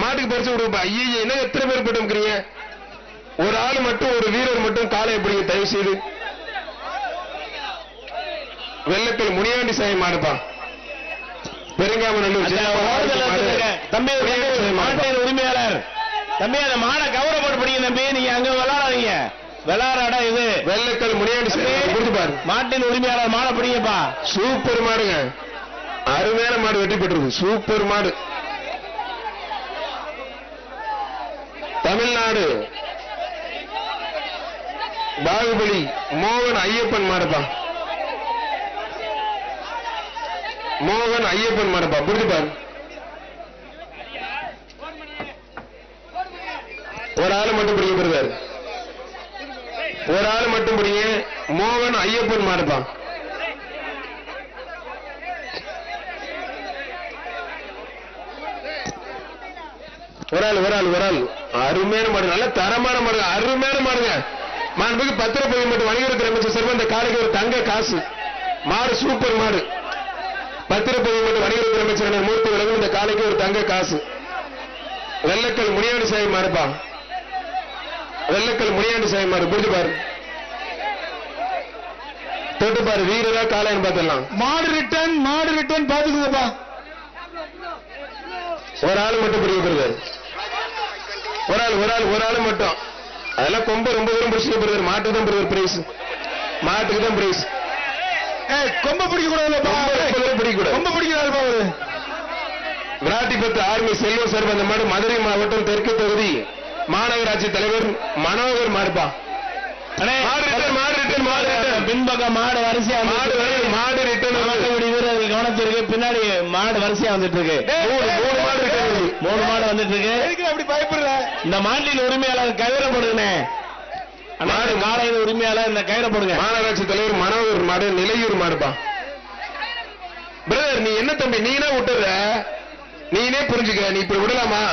மாட்டுக்கு பரிசு கொடுப்பா. ஐயே என்ன எத்தனை பேர் போட்டு ஒரு ஆள் மட்டும் ஒரு வீரர் மட்டும் காலை பிடிங்க தயவு செய்து. வெள்ளத்தில் முனியாண்டி சாமி மாடுப்பா. பெருங்காமநல்லூர் தம்பி மாட்டின் உரிமையாளர் தம்பி அந்த மாடை கௌரவப்பட்டு பிடிங்க தம்பி. நீங்க அங்க விளையாடாதீங்க. விளையாட இது வெள்ளக்கல் முனியாண்டி சாமி மாட்டின் உரிமையாளர் மாடை பிடிங்கப்பா. சூப்பர் மாடுங்க. அருமையான மாடு வெற்றி பெற்றிருக்கு. சூப்பர் மாடு. தமிழ்நாடு பாகுபலி மோகன் ஐயப்பன் மாடுப்பா. மோகன் ஐயப்பன் மாடுப்பா. புரிஞ்சுப்பாரு. ஒரு ஆள் மட்டும் பிடிக்க பெறுவார். ஒரு ஆள் மட்டும் பிடிங்க. மோகன் ஐயப்பன் மாடுப்பா. ஒரு ஆள் அருமையான மாடு. நல்ல தரமான மாடு. அருமையான மாடுங்க. மாண்புக்கு பத்திரப்பதிவு மட்டும் வணிகத்துறை அமைச்சர் சார்பாக இந்த காலைக்கு ஒரு தங்க காசு. மாடு சூப்பர் மாடு. பத்திரப்பதிவு மட்டும் வணிகத்துறை அமைச்சர் மூர்த்தி விலகும் இந்த காலைக்கு ஒரு தங்க காசு. வெள்ளக்கல் முனியாண்டி சாமி மாடுப்பா. வெள்ளக்கல் முனியாண்டி சாமி மாடு. புரிஞ்சு பாரு. தொட்டு பாரு. வீரரா காலைன்னு பார்த்துடலாம். மாடு ரிட்டர்ன் பாத்துக்குங்கப்பா. ஒரு ஆள் மட்டும் பிடிக்கப்படுது. ஒரு ஆள் மட்டும். அதெல்லாம் கொம்ப ரொம்ப தூரம் பிடிச்சிக்கப்படுது. மாட்டுக்கு தான் பிடிக்கிற பிரைஸ். மாட்டுக்கு தான் பிரைஸ். கொம்ப பிடிக்க கூடாது. கொம்ப பிடிக்கிறாரு. விராட்டிபத்து ஆர்மி செல்வ சார் அந்த மாடு மதுரை மாவட்டம் தெற்கு தொகுதி மாநகராட்சி தலைவர் மனோகர் மாடுப்பா. பின்பக்க மாடு வரிசையா மாடு ரிட்டர்ன் வீரர்கள் கவனத்திற்கு பின்னாடி மாடு வரிசையா வந்துட்டு இருக்கு. 3 மாடு வந்துட்டு இருக்கு. அப்படி பயப்படுற இந்த மாட்டின் உரிமையாளர் கயிறை போடுங்க. மாடு காலையில் உரிமையாளர் இந்த கயிறை போடுங்க. மாநகராட்சி தலைவர் மனோகர் மாடு நிலையூர் மாடுப்பா. பிரதர் நீ என்ன தம்பி நீனே விட்டுற. நீனே புரிஞ்சுக்க. நீ இப்படி விடலாமா?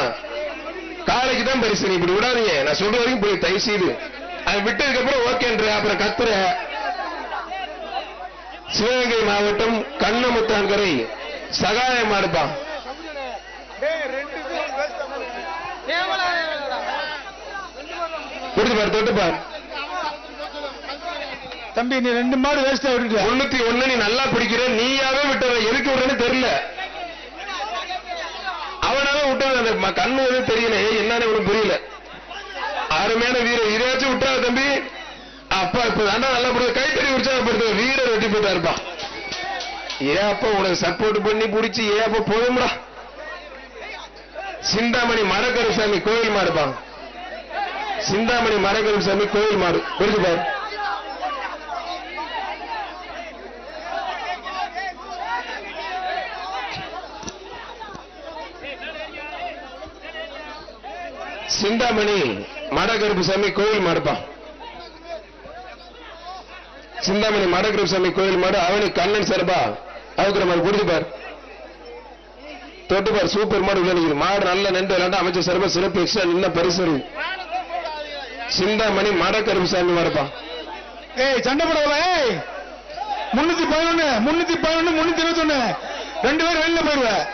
காலைக்கு தான் பரிசு. நீ இப்படி விடாதீங்க. நான் சொல்ற வரைக்கும் போய் தயவு செய்து அது விட்டதுக்கு அப்புறம் ஓகேன்ற அப்புறம் கத்துற. சிவகங்கை மாவட்டம் கண்ணமுத்தான்கரை சகாய மாடுப்பா. தொட்டுப்பார் தம்பி. நீ 2 மாடு வேஸ்டா விட்டுட்ட. 301 நீ நல்லா பிடிக்கிற. நீயாவே விட்டுற. எதுக்கு விடுறன்னு தெரியல. அவனால விட்டது அந்த கண்ணு தெரியல. என்னன்னு உனக்கு புரியல. அருமையான வீரர். இதையாச்சும் விட்டா தம்பி. அப்பா இப்ப தாண்டா நல்லா பிடிக்க கைத்தறி உற்சாகப்படுத்த வீரர் வெட்டி போட்டா இருப்பா. ஏப்பா உனக்கு சப்போர்ட் பண்ணி பிடிச்சி ஏப்பா போதும்டா. சிந்தாமணி மரக்கருசாமி கோயில் மாடுப்பா. சிந்தாமணி மரக்கருசாமி கோயில் மாடு. புரிஞ்சு பாரு. சிந்தாமணி மடகருப்புசாமி கோயில் மாடுப்பா. சிந்தாமணி மடகருப்புசாமி கோயில் மாடு. அவனி கண்ணன் சார்பா அவுக்குற மாடு. புரிஞ்சுப்பார். தொட்டுப்பார். சூப்பர் மாடு உள்ள நிற்குது. மாடு நல்ல நின்று விளையாண்டு அமைச்சர் சார்பா சிறப்பு எக்ஸ்ட்ரா நின்ன பரிசு. சிந்தாமணி மடகருப்புசாமி மாடுப்பா. சண்டை போடல. 311 321 321 2 பேர் வெளியில போயிடுவேன்.